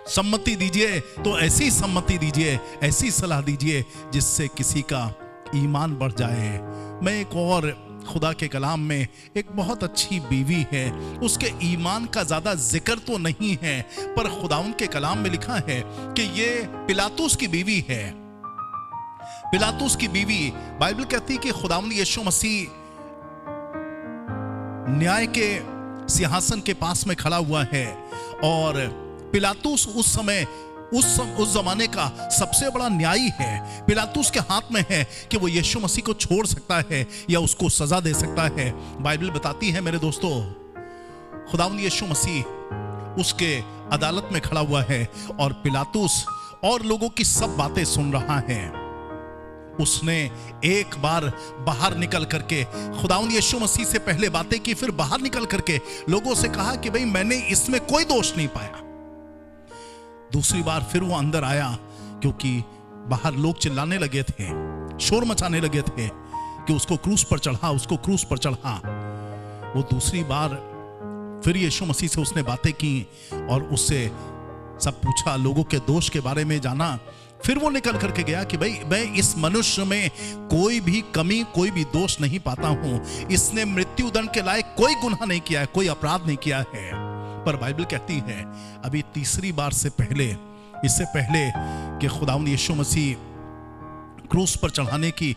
सम्मति दीजिए तो ऐसी सम्मति दीजिए, ऐसी सलाह दीजिए जिससे किसी का ईमान बढ़ जाए। मैं एक और खुदा के कलाम में एक बहुत अच्छी बीवी है, उसके ईमान का ज्यादा जिक्र तो नहीं है, पर खुदाउन के कलाम में लिखा है कि ये पिलातुस की बीवी है। पिलातुस की बीवी, बाइबल कहती है कि खुदाउन यीशु मसीह न्याय के सिंहासन के पास में खड़ा हुआ है और पिलातुस उस समय उस जमाने का सबसे बड़ा न्यायी है। पिलातुस के हाथ में है कि वो यीशु मसीह को छोड़ सकता है या उसको सजा दे सकता है। बाइबल बताती है मेरे दोस्तों, खुदावंद यीशु मसीह उसके अदालत में खड़ा हुआ है और पिलातुस और लोगों की सब बातें सुन रहा है। उसने एक बार बाहर निकल करके खुदावंद यीशु मसीह से पहले बातें की, फिर बाहर निकल करके लोगों से कहा कि भाई मैंने इसमें कोई दोष नहीं पाया। दूसरी बार फिर वो अंदर आया क्योंकि बाहर लोग चिल्लाने लगे थे, शोर मचाने लगे थे कि उसको क्रूस पर चढ़ा, उसको क्रूस पर चढ़ा। वो दूसरी बार फिर यीशु मसीह से उसने बातें की और उससे सब पूछा, लोगों के दोष के बारे में जाना। फिर वो निकल करके गया कि भाई मैं इस मनुष्य में कोई भी कमी, कोई भी दोष नहीं पाता हूं। इसने मृत्यु दंड के लायक कोई गुनाह नहीं किया है, कोई अपराध नहीं किया है। पर बाइबल कहती है अभी तीसरी बार से पहले, इससे पहले कि खुदावंद यीशु मसीह क्रूस पर चढ़ाने की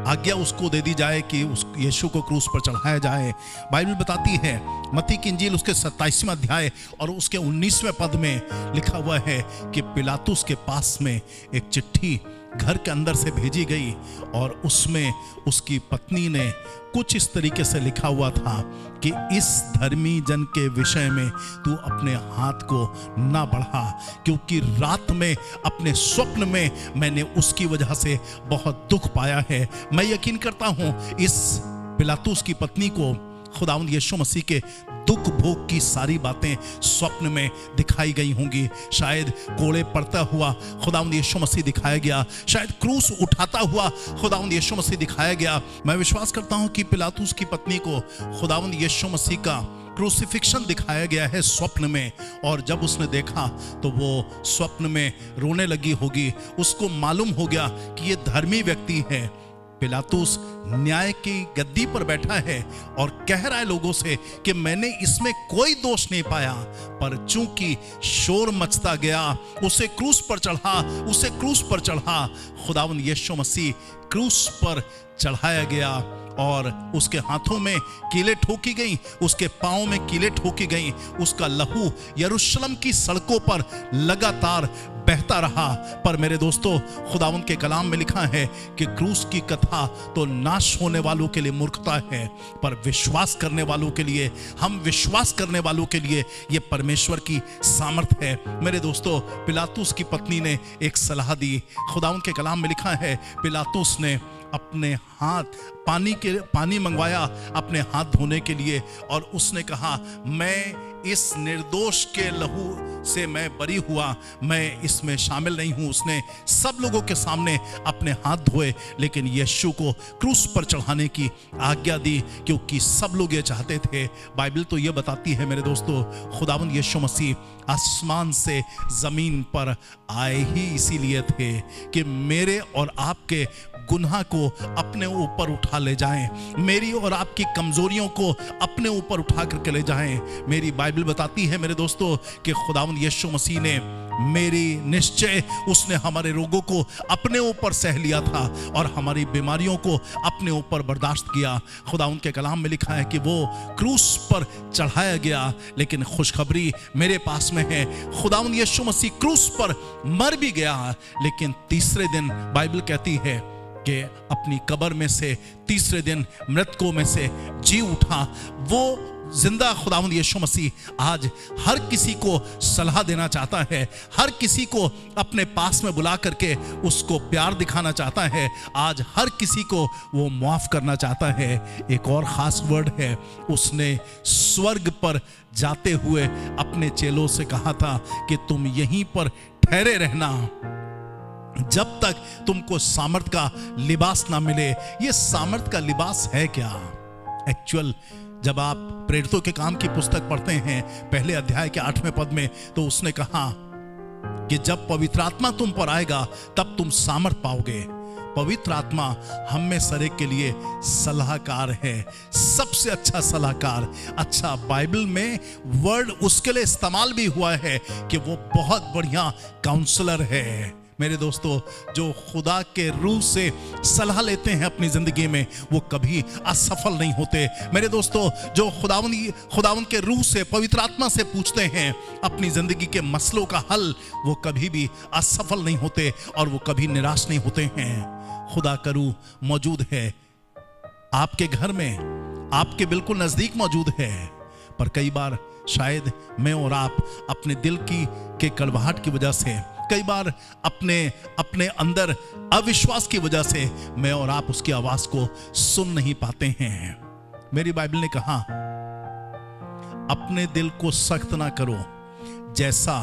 आज्ञा उसको दे दी जाए कि उस यीशु को क्रूस पर चढ़ाया जाए, बाइबल बताती है मत्ती की इंजील उसके 27वें अध्याय और उसके 19वें पद में लिखा हुआ है कि पिलातुस के पास में एक चिट्ठी घर के अंदर से भेजी गई और उसमें उसकी पत्नी ने कुछ इस तरीके से लिखा हुआ था कि इस धर्मी जन के विषय में तू अपने हाथ को ना बढ़ा, क्योंकि रात में अपने स्वप्न में मैंने उसकी वजह से बहुत दुख पाया है। मैं यकीन करता हूं इस पिलातुस की पत्नी को खुदावंद यीशु मसीह के दुख भोग की सारी बातें स्वप्न में दिखाई गई होंगी। शायद कोड़े पड़ता हुआ खुदावंद यीशु मसीह दिखाया गया, शायद क्रूस उठाता हुआ खुदावंद यीशु मसीह दिखाया गया। मैं विश्वास करता हूं कि पिलातुस की पत्नी को खुदावंद यीशु मसीह का क्रूसिफिक्शन दिखाया गया है स्वप्न में, और जब उसने देखा तो वो स्वप्न में रोने लगी होगी। उसको मालूम हो गया कि ये धर्मी व्यक्ति है। पिलातुस न्याय की गद्दी पर बैठा है और कह रहा है लोगों से कि मैंने इसमें कोई दोष नहीं पाया, पर चूंकि शोर मचता गया उसे क्रूस पर चढ़ा, उसे क्रूस पर चढ़ा। खुदावंद यीशु मसीह क्रूस पर चढ़ाया गया और उसके हाथों में कीलें ठोकी गई, उसके पांव में कीलें ठोकी गई। उसका लहू यरूशलेम की सड़कों पर लगातार बहता रहा। पर मेरे दोस्तों, खुदावंद के कलाम में लिखा है कि क्रूस की कथा तो नाश होने वालों के लिए मूर्खता है, पर विश्वास करने वालों के लिए, हम विश्वास करने वालों के लिए ये परमेश्वर की सामर्थ है। मेरे दोस्तों, पिलातुस की पत्नी ने एक सलाह दी। खुदावंद के कलाम में लिखा है पिलातुस ने अपने हाथ पानी मंगवाया अपने हाथ धोने के लिए, और उसने कहा मैं इस निर्दोष के लहू से मैं बरी हुआ, मैं इसमें शामिल नहीं हूं। उसने सब लोगों के सामने अपने हाथ धोए, लेकिन यीशु को क्रूस पर चढ़ाने की आज्ञा दी, क्योंकि सब लोग ये चाहते थे। बाइबल तो ये बताती है मेरे दोस्तों, खुदावंद यीशु मसीह आसमान से जमीन पर आए ही इसीलिए थे कि मेरे और आपके गुनाह को अपने ऊपर उठा ले जाएं, मेरी और आपकी कमजोरियों को अपने ऊपर उठा करके ले जाएं। मेरी बाइबल बताती है मेरे दोस्तों कि खुदावंद यीशु मसीह ने मेरी निश्चय उसने हमारे रोगों को अपने ऊपर सह लिया था और हमारी बीमारियों को अपने ऊपर बर्दाश्त किया। खुदावंद के कलाम में लिखा है कि वो क्रूस पर चढ़ाया गया, लेकिन खुशखबरी मेरे पास में है, खुदावंद यीशु मसीह क्रूस पर मर भी गया, लेकिन तीसरे दिन बाइबल कहती है कि अपनी कब्र में से तीसरे दिन मृतकों में से जी उठा। वो जिंदा खुदावंद यीशु मसीह आज हर किसी को सलाह देना चाहता है, हर किसी को अपने पास में बुला करके उसको प्यार दिखाना चाहता है, आज हर किसी को वो माफ करना चाहता है। एक और खास वर्ड है, उसने स्वर्ग पर जाते हुए अपने चेलों से कहा था कि तुम यहीं पर ठहरे रहना जब तक तुमको सामर्थ का लिबास ना मिले। ये सामर्थ का लिबास है क्या? एक्चुअल जब आप प्रेरितों के काम की पुस्तक पढ़ते हैं पहले अध्याय के 8वें पद में, तो उसने कहा कि जब पवित्र आत्मा तुम पर आएगा तब तुम सामर्थ पाओगे। पवित्र आत्मा हम में सरे के लिए सलाहकार है, सबसे अच्छा सलाहकार। अच्छा, बाइबल में वर्ड उसके लिए इस्तेमाल भी हुआ है कि वो बहुत बढ़िया काउंसलर है। मेरे दोस्तों, जो खुदा के रूह से सलाह लेते हैं अपनी जिंदगी में, वो कभी असफल नहीं होते। मेरे दोस्तों, जो खुदावन के रूह से, पवित्र आत्मा से पूछते हैं अपनी जिंदगी के मसलों का हल, वो कभी भी असफल नहीं होते और वो कभी निराश नहीं होते हैं। खुदा का रूह मौजूद है आपके घर में, आपके बिल्कुल नजदीक मौजूद है। पर कई बार शायद मैं और आप अपने दिल के कड़वाहट की वजह से, कई बार अपने अंदर अविश्वास की वजह से मैं और आप उसकी आवाज को सुन नहीं पाते हैं। मेरी बाइबल ने कहा, अपने दिल को सख्त ना करो, जैसा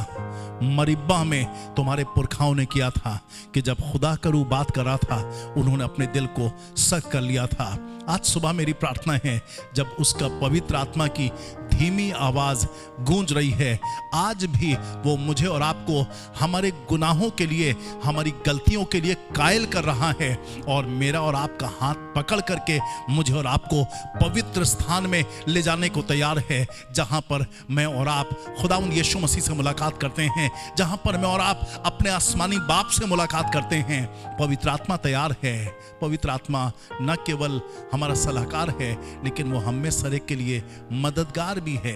मरिब्बा में तुम्हारे पुरखाओं ने किया था, कि जब खुदा का रूह बात कर रहा था उन्होंने अपने दिल को सख्त कर लिया था। आज सुबह मेरी प्रार्थना है, जब उसका पवित्र आत्मा की धीमी आवाज गूंज रही है, आज भी वो मुझे और आपको हमारे गुनाहों के लिए, हमारी गलतियों के लिए कायल कर रहा है और मेरा और आपका हाथ पकड़ करके मुझे और आपको पवित्र स्थान में ले जाने को तैयार है, जहां पर मैं और आप खुदावंद यीशु मसीह से मुलाकात करते हैं, जहां पर मैं और आप अपने आसमानी बाप से मुलाकात करते हैं। पवित्र आत्मा तैयार है। पवित्र आत्मा न केवल हमारा सलाहकार है, लेकिन वो हम में सरे के लिए मददगार भी है।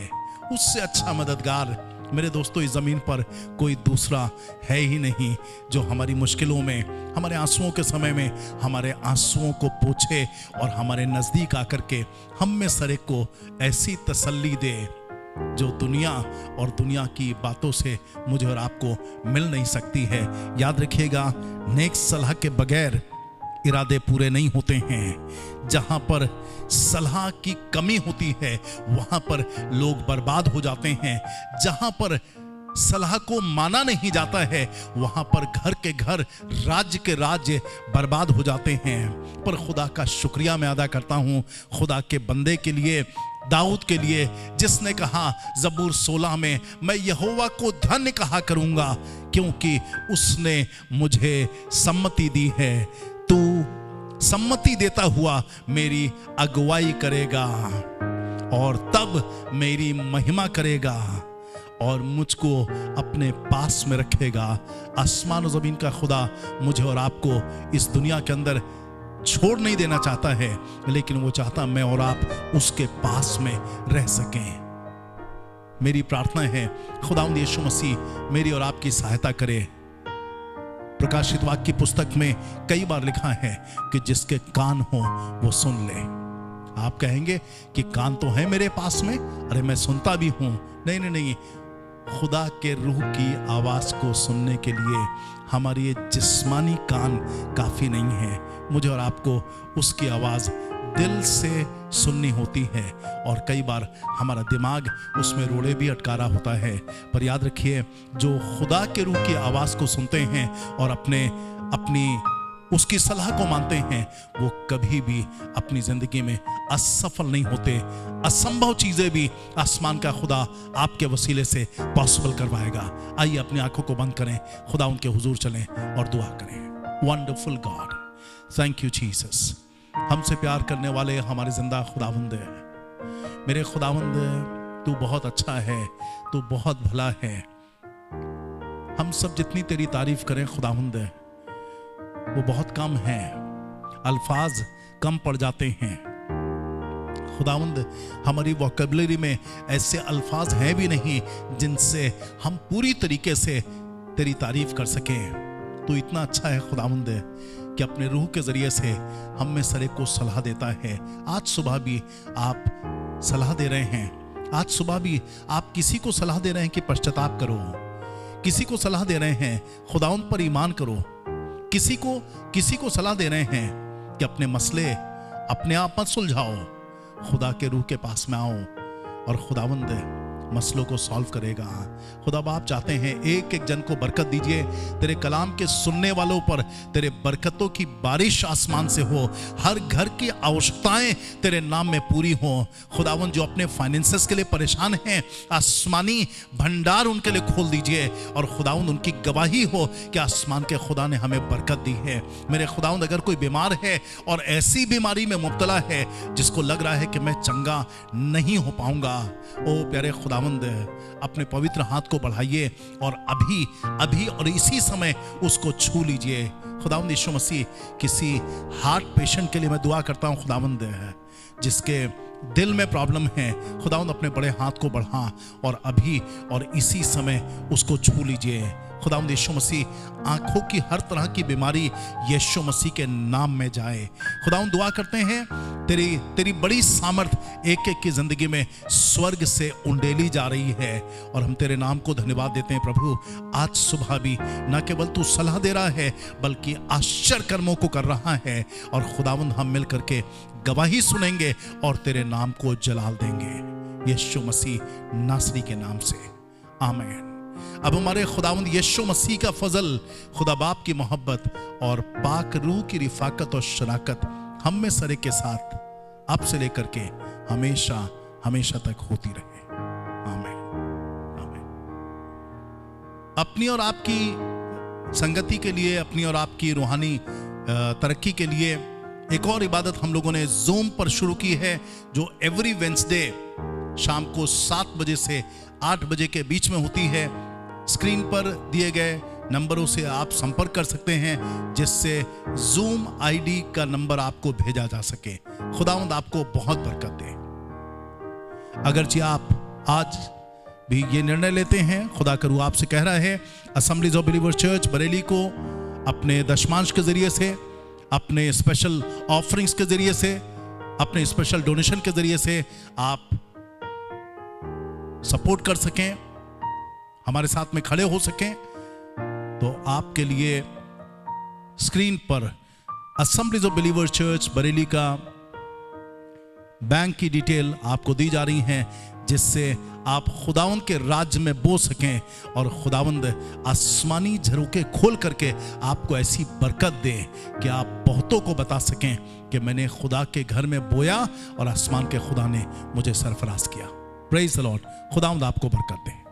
उससे अच्छा मददगार मेरे दोस्तों इस जमीन पर कोई दूसरा है ही नहीं, जो हमारी मुश्किलों में, हमारे आंसुओं के समय में हमारे आंसुओं को पोंछे और हमारे नजदीक आकर के हम में सरे को ऐसी तसल्ली दे जो दुनिया और दुनिया की बातों से मुझे और आपको मिल नहीं सकती है। याद रखिएगा, नेक सलाह के बगैर इरादे पूरे नहीं होते हैं। जहां पर सलाह की कमी होती है वहां पर लोग बर्बाद हो जाते हैं। जहां पर सलाह को माना नहीं जाता है वहां पर घर के घर, राज्य के राज्य बर्बाद हो जाते हैं। पर खुदा का शुक्रिया मैं अदा करता हूं खुदा के बंदे के लिए, दाऊद के लिए, जिसने कहा ज़बूर 16 में, मैं यहोवा को धन्य कहा करूंगा क्योंकि उसने मुझे सम्मति दी है। तू सम्मति देता हुआ मेरी अगुवाई करेगा और तब मेरी महिमा करेगा और मुझको अपने पास में रखेगा। आसमान और ज़मीन का खुदा मुझे और आपको इस दुनिया के अंदर छोड़ नहीं देना चाहता है, लेकिन वो चाहता मैं और आप उसके पास में रह सकें। मेरी प्रार्थना है खुदावंद यीशु मसीह मेरी और आपकी सहायता करे। प्रकाशित वाक्य की पुस्तक में कई बार लिखा है कि जिसके कान हो वो सुन ले। आप कहेंगे कि कान तो है मेरे पास में, अरे मैं सुनता भी हूं। नहीं नहीं नहीं, खुदा के रूह की आवाज को सुनने के लिए हमारी ये जिस्मानी कान काफी नहीं है। मुझे और आपको उसकी आवाज दिल से सुननी होती है और कई बार हमारा दिमाग उसमें रोड़े भी अटका रहा होता है। पर याद रखिए, जो खुदा के रूह की आवाज को सुनते हैं और अपनी उसकी सलाह को मानते हैं, वो कभी भी अपनी जिंदगी में असफल नहीं होते। असंभव चीजें भी आसमान का खुदा आपके वसीले से पॉसिबल करवाएगा। आइए अपनी आंखों को बंद करें, खुदा उनके हुजूर चलें और दुआ करें। Wonderful God, thank you Jesus. हमसे प्यार करने वाले हमारे जिंदा खुदावंद है। मेरे खुदावंद, तू बहुत अच्छा है, तू बहुत भला है। हम सब जितनी तेरी तारीफ करें खुदावंद, वो बहुत कम है, अल्फाज कम पड़ जाते हैं। खुदावंद, हमारी वोकैबुलरी में ऐसे अल्फाज हैं भी नहीं जिनसे हम पूरी तरीके से तेरी तारीफ कर सकें। तू इतना अच्छा है खुदावंद कि अपने रूह के जरिए से हम में सरे को सलाह देता है। आज सुबह भी आप सलाह दे रहे हैं। आज सुबह भी आप किसी को सलाह दे रहे हैं कि पश्चाताप करो। किसी को सलाह दे रहे हैं खुदावंद पर ईमान करो। किसी को सलाह दे रहे हैं कि अपने मसले अपने आप मत सुलझाओ, खुदा के रूह के पास में आओ और खुदावंद मसलों को सॉल्व करेगा। खुदा आप चाहते हैं एक एक जन को बरकत दीजिए। तेरे कलाम के सुनने वालों पर तेरे बरकतों की बारिश आसमान से हो। हर घर की आवश्यकताएं तेरे नाम में पूरी हो। खुदावन जो अपने फाइनेंसेस के लिए परेशान हैं, आसमानी भंडार उनके लिए खोल दीजिए और खुदावन उनकी गवाही हो कि आसमान के खुदा ने हमें बरकत दी है। मेरे खुदावन अगर कोई बीमार है और ऐसी बीमारी में मुब्तला है जिसको लग रहा है कि मैं चंगा नहीं हो पाऊंगा, ओ प्यारे खुदावंद अपने पवित्र हाथ को बढ़ाइए और अभी और इसी समय उसको छू लीजिए। खुदावंद यीशु मसीह, किसी हार्ट पेशेंट के लिए मैं दुआ करता हूँ खुदावंद, जिसके दिल में प्रॉब्लम है, खुदावंद अपने बड़े हाथ को बढ़ा और अभी और इसी समय उसको छू लीजिए। खुदावंद यीशु मसीह, आंखों की हर तरह की बीमारी यीशु मसीह के नाम में जाए। खुदावंद दुआ करते हैं तेरी बड़ी सामर्थ एक एक की जिंदगी में स्वर्ग से उंडेली जा रही है और हम तेरे नाम को धन्यवाद देते हैं प्रभु। आज सुबह भी न केवल तू सलाह दे रहा है बल्कि आश्चर्य कर्मों को कर रहा है और खुदावंद हम मिल करके गवाही सुनेंगे और तेरे नाम को जलाल देंगे यीशु मसीह नासरी के नाम से, आमीन। अब हमारे खुदावंद यीशु मसीह का फजल, खुदा बाप की मोहब्बत और पाक रूह की रिफाकत और शराकत हम में सरे के साथ अब से लेकर के हमेशा हमेशा तक होती रहे, आमीन, आमीन। अपनी और आपकी संगति के लिए, अपनी और आपकी रूहानी तरक्की के लिए एक और इबादत हम लोगों ने ज़ूम पर शुरू की है, जो एवरी वेंसडे शाम को 7 बजे से 8 बजे के बीच में होती है। स्क्रीन पर दिए गए नंबरों से आप संपर्क कर सकते हैं, जिससे जूम आईडी का नंबर आपको भेजा जा सके। खुदावंद आपको बहुत बरकत दे। अगरचे आप आज भी ये निर्णय लेते हैं, खुदा का रूह आपसे कह रहा है, assemblies of believers church Bareilly को अपने दशमांश के जरिए से, अपने स्पेशल ऑफरिंग्स के जरिए से, अपने स्पेशल डोनेशन के जरिए से आप सपोर्ट कर सकें, हमारे साथ में खड़े हो सकें, तो आपके लिए स्क्रीन पर assemblies of believers church Bareilly का बैंक की डिटेल आपको दी जा रही हैं, जिससे आप खुदावंद के राज्य में बो सकें और खुदावंद आसमानी झरोके खोल करके आपको ऐसी बरकत दे कि आप बहुतों को बता सकें कि मैंने खुदा के घर में बोया और आसमान के खुदा ने मुझे सरफराज किया। Praise the Lord. खुदावंद आपको बरकत दे।